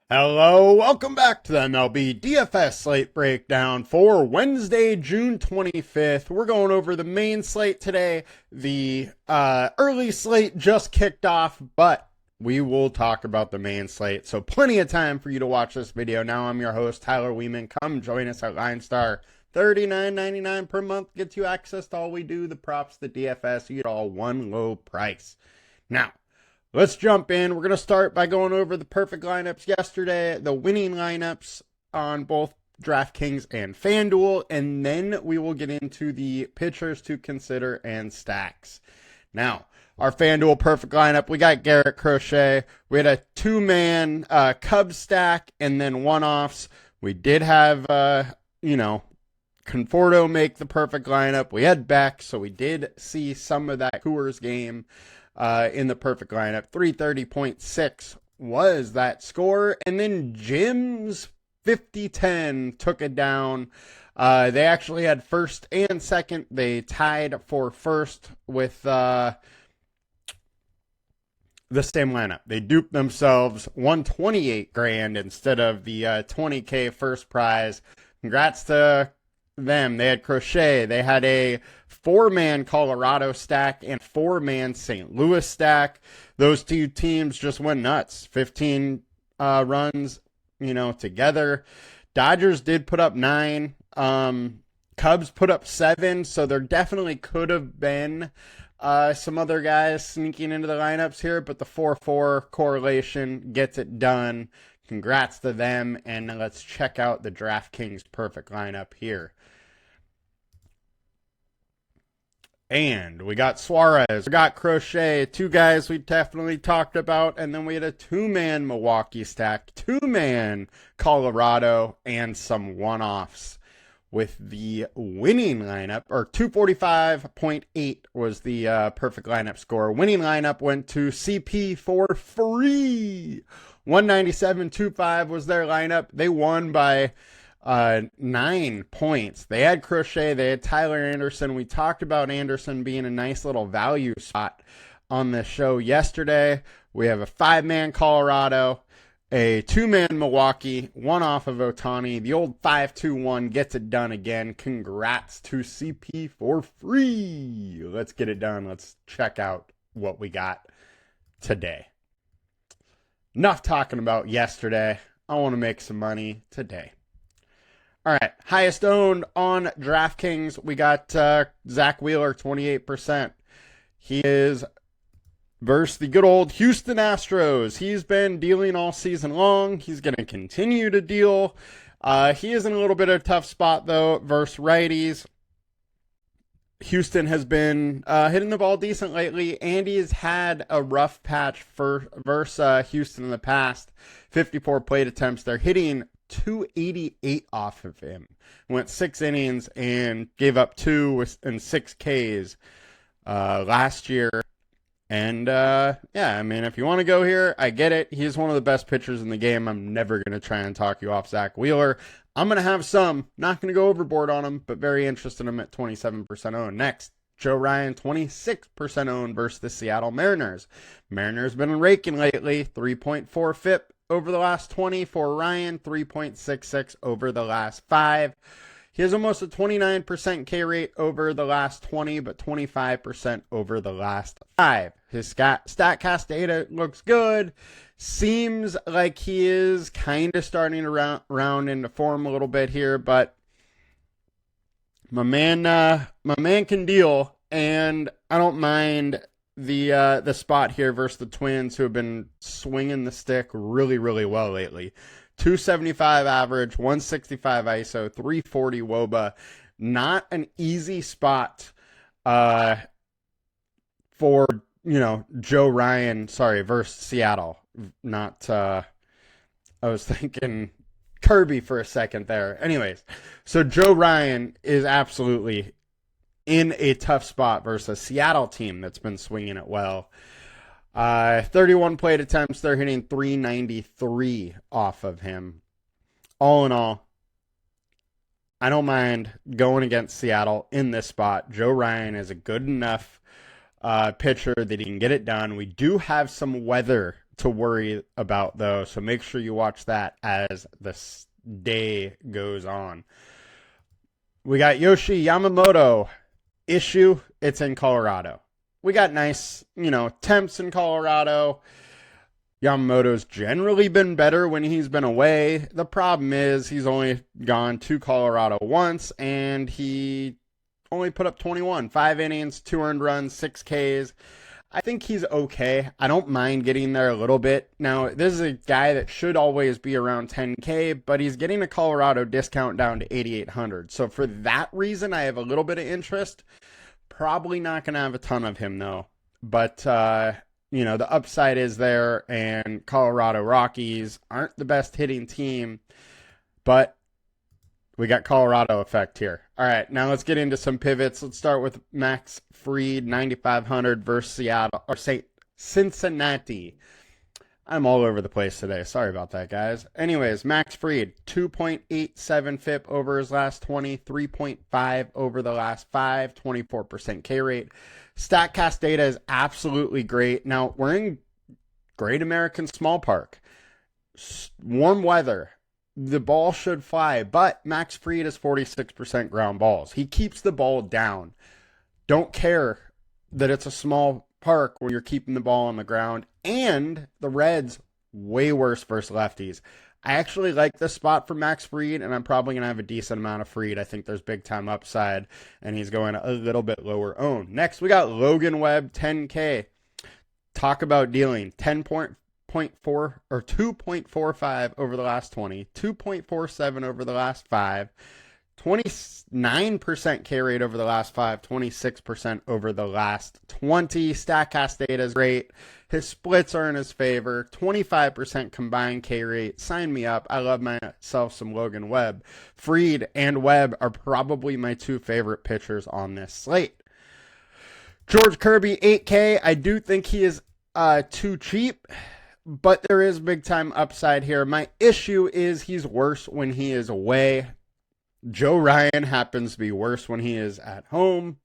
Hello, welcome back to the MLB DFS slate breakdown for Wednesday, June 25th. We're going over the main slate today. The early slate just kicked off, but we will talk about the main slate. So plenty of time for you to watch this video. Now I'm your host, Tyler Wiemann. Come join us at LineStar. $39.99 per month gets you access to all we do, the props, the DFS. You get all one low price. Now, let's jump in. We're going to start by going over the perfect lineups yesterday, the winning lineups on both DraftKings and FanDuel, and then we will get into the pitchers to consider and stacks. Now, our FanDuel perfect lineup, we got Garrett Crochet. We had a two-man Cubs stack and then one-offs. We did have, Conforto make the perfect lineup. We had Beck, so we did see some of that Coors game in the perfect lineup. 330.6 was that score. And then Jim's 50-10 took it down. They actually had first and second. They tied for first with the same lineup. They duped themselves, won 28 grand instead of the $20K first prize. Congrats to them. They had Crochet. They had a four-man Colorado stack and four-man St. Louis stack. Those two teams just went nuts. 15 runs, together. Dodgers did put up 9. Cubs put up 7, so there definitely could have been some other guys sneaking into the lineups here, but the 4-4 correlation gets it done. Congrats to them, and let's check out the DraftKings perfect lineup here. And we got Suarez, we got Crochet, two guys we definitely talked about, and then we had a two-man Milwaukee stack, two-man Colorado, and some one-offs with the winning lineup, or 245.8 was the perfect lineup score. Winning lineup went to CP for free. 197.25 was their lineup. They won by 9 points. They had Crochet, they had Tyler Anderson. We talked about Anderson being a nice little value spot on the show yesterday. We have a 5-man Colorado, a 2-man Milwaukee, one off of Ohtani. The old 5-2-1 gets it done again. Congrats to CP for free. Let's get it done. Let's check out what we got today. Enough talking about yesterday. I want to make some money today. All right, highest owned on DraftKings, we got Zach Wheeler, 28%. He is versus the good old Houston Astros. He's been dealing all season long. He's going to continue to deal. He is in a little bit of a tough spot, though, versus righties. Houston has been hitting the ball decent lately. Andy has had a rough patch versus Houston in the past. 54 plate attempts. They're hitting 288 off of him. Went 6 innings and gave up 2 and 6 Ks last year. And if you want to go here, I get it. He's one of the best pitchers in the game. I'm never going to try and talk you off Zach Wheeler. I'm going to have some. Not going to go overboard on him, but very interested in him at 27% owned. Next, Joe Ryan, 26% owned versus the Seattle Mariners. Mariners been raking lately. 3.4 FIP over the last 20 for Ryan, 3.66 over the last 5. He has almost a 29% K rate over the last 20, but 25% over the last 5. His StatCast data looks good. Seems like he is kind of starting to round into form a little bit here, but my man can deal, and I don't mind the spot here versus the Twins, who have been swinging the stick really, really well lately. 275 average, 165 ISO, 340 WOBA. Not an easy spot for, Joe Ryan, versus Seattle. Not, I was thinking Kirby for a second there. Anyways, so Joe Ryan is absolutely in a tough spot versus a Seattle team that's been swinging it well. 31 plate attempts, they're hitting 393 off of him. All in all, I don't mind going against Seattle in this spot. Joe Ryan is a good enough pitcher that he can get it done. We do have some weather to worry about, though. So make sure you watch that as the day goes on. We got Yoshi Yamamoto. Issue, it's in Colorado. We got nice, temps in Colorado. Yamamoto's generally been better when he's been away. The problem is he's only gone to Colorado once, and he only put up 21. 5 innings, 2 earned runs, 6 Ks. I think he's okay. I don't mind getting there a little bit. Now, this is a guy that should always be around 10K, but he's getting a Colorado discount down to 8,800. So for that reason, I have a little bit of interest. Probably not going to have a ton of him, though. But, the upside is there, and Colorado Rockies aren't the best hitting team, but we got Colorado effect here. All right, now let's get into some pivots. Let's start with Max Fried, 9,500 versus Cincinnati. I'm all over the place today. Sorry about that, guys. Anyways, Max Fried, 2.87 FIP over his last 20, 3.5 over the last 5, 24% K rate. StatCast data is absolutely great. Now, we're in Great American Small Park. Warm weather. The ball should fly, but Max Fried is 46% ground balls. He keeps the ball down. Don't care that it's a small park when you're keeping the ball on the ground. And the Reds, way worse versus lefties. I actually like this spot for Max Fried, and I'm probably going to have a decent amount of Fried. I think there's big time upside, and he's going a little bit lower owned. Next, we got Logan Webb, 10K. Talk about dealing. 10.4 or 2.45 over the last 20, 2.47 over the last 5, 29% K rate over the last 5, 26% over the last 20. StatCast data is great. His splits are in his favor. 25% combined K rate. Sign me up. I love myself some Logan Webb. Fried and Webb are probably my 2 favorite pitchers on this slate. George Kirby, 8K. I do think he is too cheap, but there is big time upside here. My issue is he's worse when he is away. Joe Ryan happens to be worse when he is at home.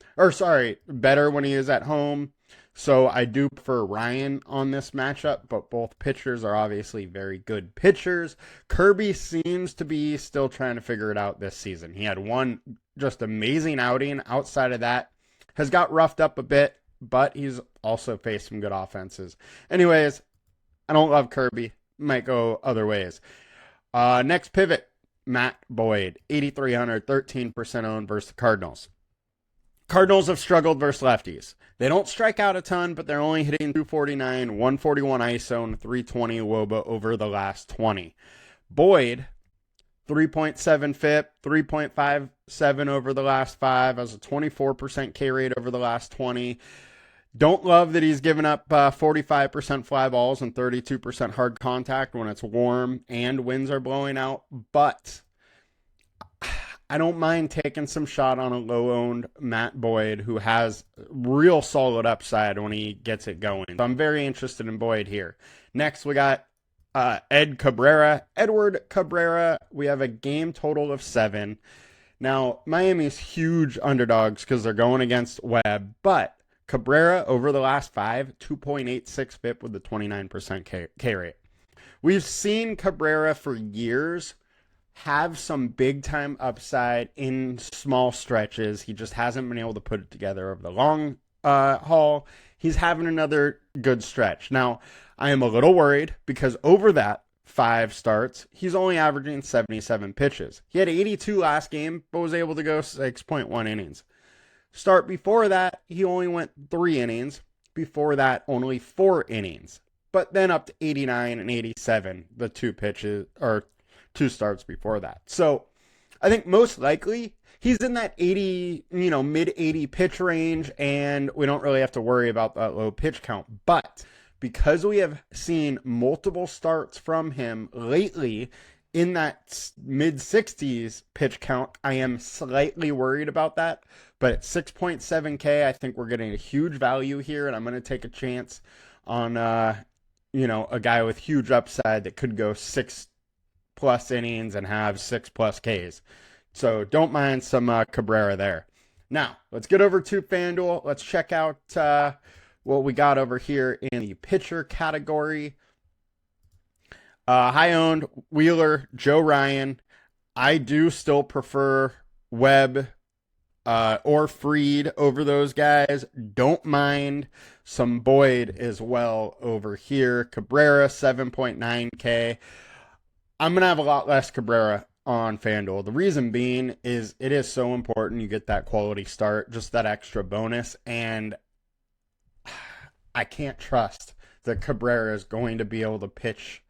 Better when he is at home. So I do prefer Ryan on this matchup, but both pitchers are obviously very good pitchers. Kirby seems to be still trying to figure it out this season. He had one just amazing outing. Outside of that, has got roughed up a bit, but he's also faced some good offenses. Anyways, I don't love Kirby. Might go other ways. Next pivot, Matt Boyd, 8,300, 13% owned versus the Cardinals. Cardinals have struggled versus lefties. They don't strike out a ton, but they're only hitting 249, 141 ISO, and 320 WOBA over the last 20. Boyd, 3.7 FIP, 3.57 over the last 5, has a 24% K rate over the last 20. Don't love that he's given up 45% fly balls and 32% hard contact when it's warm and winds are blowing out, but I don't mind taking some shot on a low-owned Matt Boyd who has real solid upside when he gets it going. So I'm very interested in Boyd here. Next, we got Edward Cabrera. We have a game total of 7. Now, Miami's huge underdogs because they're going against Webb, but Cabrera over the last 5, 2.86 FIP with a 29% K rate. We've seen Cabrera for years have some big time upside in small stretches. He just hasn't been able to put it together over the long haul. He's having another good stretch. Now, I am a little worried because over that 5 starts, he's only averaging 77 pitches. He had 82 last game, but was able to go 6.1 innings. Start before that, he only went 3 innings. Before that, only 4 innings. But then up to 89 and 87, the 2 starts before that. So I think most likely he's in that 80, mid 80 pitch range, and we don't really have to worry about that low pitch count. But because we have seen multiple starts from him lately in that mid 60s pitch count, I am slightly worried about that. But at 6.7K, I think we're getting a huge value here, and I'm going to take a chance on, a guy with huge upside that could go 6+ innings and have 6+ Ks. So don't mind some Cabrera there. Now, let's get over to FanDuel. Let's check out what we got over here in the pitcher category. High owned Wheeler, Joe Ryan. I do still prefer Webb or Freed over those guys. Don't mind some Boyd as well over here. Cabrera, 7.9K. I'm going to have a lot less Cabrera on FanDuel. The reason being is it is so important you get that quality start, just that extra bonus. And I can't trust that Cabrera is going to be able to pitch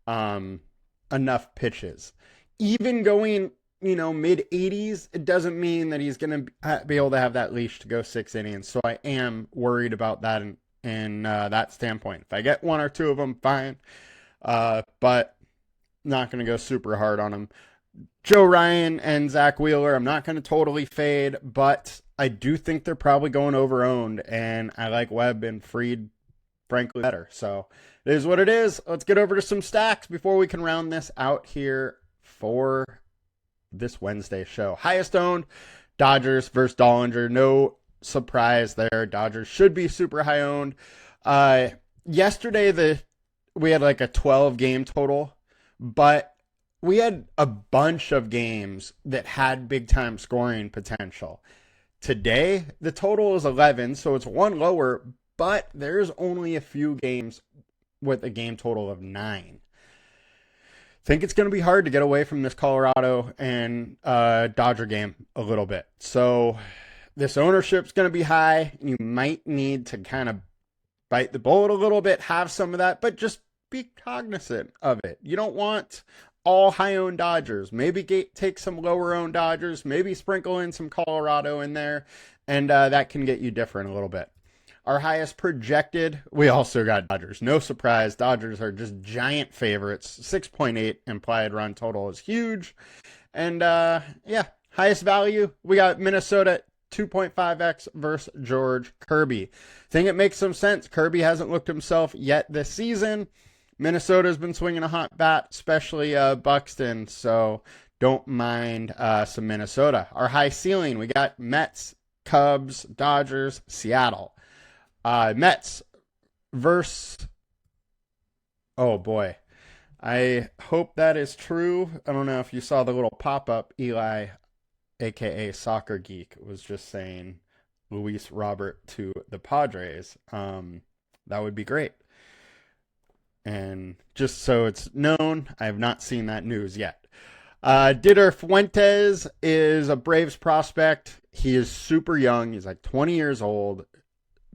enough pitches. Even going, mid 80s, it doesn't mean that he's going to be able to have that leash to go 6 innings. So I am worried about that in that standpoint. If I get one or two of them, fine. But not going to go super hard on him. Joe Ryan and Zach Wheeler, I'm not going to totally fade, but I do think they're probably going over-owned, and I like Webb and Freed, frankly, better. So it is what it is. Let's get over to some stacks before we can round this out here for this Wednesday show. Highest owned, Dodgers versus Dollinger. No surprise there. Dodgers should be super high owned. Yesterday, we had like a 12-game total, but we had a bunch of games that had big-time scoring potential. Today, the total is 11, so it's one lower, but there's only a few games with a game total of 9. Think it's going to be hard to get away from this Colorado and Dodger game a little bit. So this ownership's going to be high. You might need to kind of bite the bullet a little bit, have some of that, but just be cognizant of it. You don't want all high-owned Dodgers. Maybe take some lower-owned Dodgers, maybe sprinkle in some Colorado in there, and that can get you different a little bit. Our highest projected, we also got Dodgers. No surprise, Dodgers are just giant favorites. 6.8 implied run total is huge. And highest value, we got Minnesota 2.5x versus George Kirby. Think it makes some sense. Kirby hasn't looked himself yet this season. Minnesota's been swinging a hot bat, especially Buxton, so don't mind some Minnesota. Our high ceiling, we got Mets, Cubs, Dodgers, Seattle. Mets versus, oh boy, I hope that is true. I don't know if you saw the little pop-up. Eli, aka Soccer Geek, was just saying Luis Robert to the Padres. That would be great. And just so it's known, I have not seen that news yet. Ditter Fuentes is a Braves prospect. He is super young. He's like 20 years old.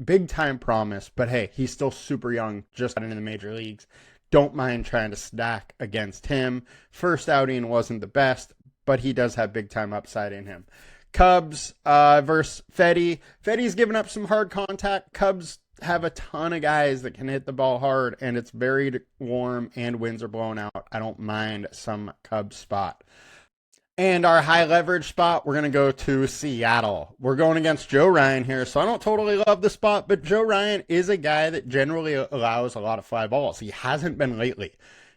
Big time promise, but hey, he's still super young, just got into the major leagues. Don't mind trying to stack against him. First outing wasn't the best, but he does have big time upside in him. Cubs versus Fedde. Fedde's given up some hard contact. Cubs have a ton of guys that can hit the ball hard, and it's very warm and winds are blowing out. I don't mind some Cubs spot. And our high leverage spot, we're going to go to Seattle. We're going against Joe Ryan here, so I don't totally love the spot, but Joe Ryan is a guy that generally allows a lot of fly balls. He hasn't been lately.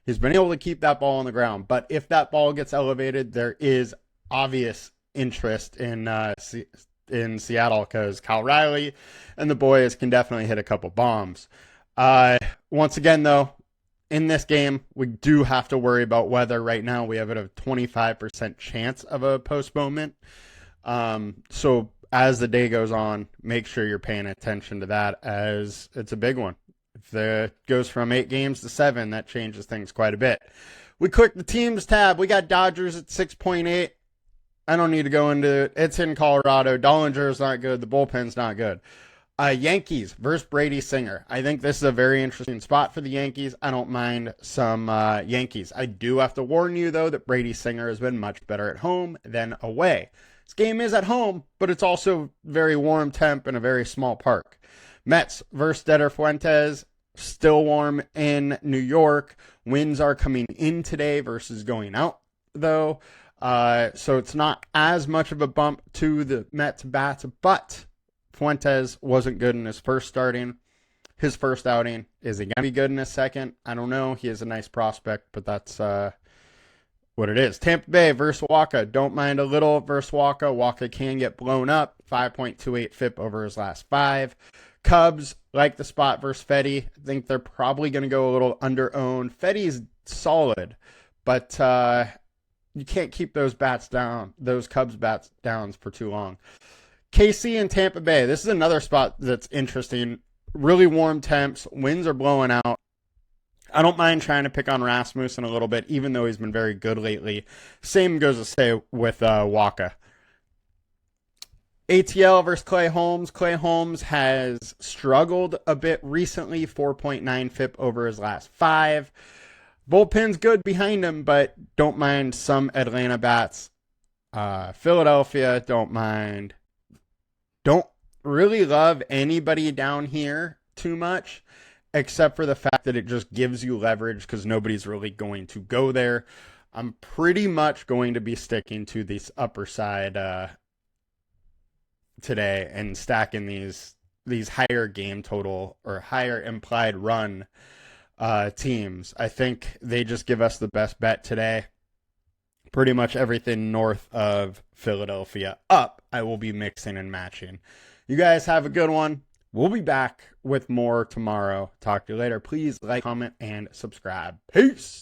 He's been able to keep that ball on the ground, but if that ball gets elevated, there is obvious interest in Seattle because Kyle Riley and the boys can definitely hit a couple bombs. Once again, though, in this game, we do have to worry about weather. Right now, we have a 25% chance of a postponement. So as the day goes on, make sure you're paying attention to that as it's a big one. If it goes from 8 games to 7, that changes things quite a bit. We click the teams tab. We got Dodgers at 6.8. I don't need to go into it. It's in Colorado. Dollinger's not good. The bullpen's not good. Yankees versus Brady Singer. I think this is a very interesting spot for the Yankees. I don't mind some Yankees. I do have to warn you, though, that Brady Singer has been much better at home than away. This game is at home, but it's also very warm temp in a very small park. Mets versus Ditter Fuentes. Still warm in New York. Winds are coming in today versus going out, though. So it's not as much of a bump to the Mets bats, but Fuentes wasn't good in his first outing. Is he going to be good in his second? I don't know. He is a nice prospect, but that's what it is. Tampa Bay versus Waka. Don't mind a little versus Waka. Waka can get blown up. 5.28 FIP over his last 5. Cubs, like the spot versus Fedde. I think they're probably going to go a little under-owned. Fedde's solid, but you can't keep those bats down, those Cubs bats down for too long. KC and Tampa Bay. This is another spot that's interesting. Really warm temps. Winds are blowing out. I don't mind trying to pick on Rasmussen a little bit, even though he's been very good lately. Same goes to say with Waka. ATL versus Clay Holmes. Clay Holmes has struggled a bit recently, 4.9 FIP over his last 5. Bullpen's good behind him, but don't mind some Atlanta bats. Philadelphia, don't mind. Don't really love anybody down here too much, except for the fact that it just gives you leverage because nobody's really going to go there. I'm pretty much going to be sticking to this upper side today and stacking these higher game total or higher implied run teams. I think they just give us the best bet today. Pretty much everything north of Philadelphia up, I will be mixing and matching. You guys have a good one. We'll be back with more tomorrow. Talk to you later. Please like, comment, and subscribe. Peace.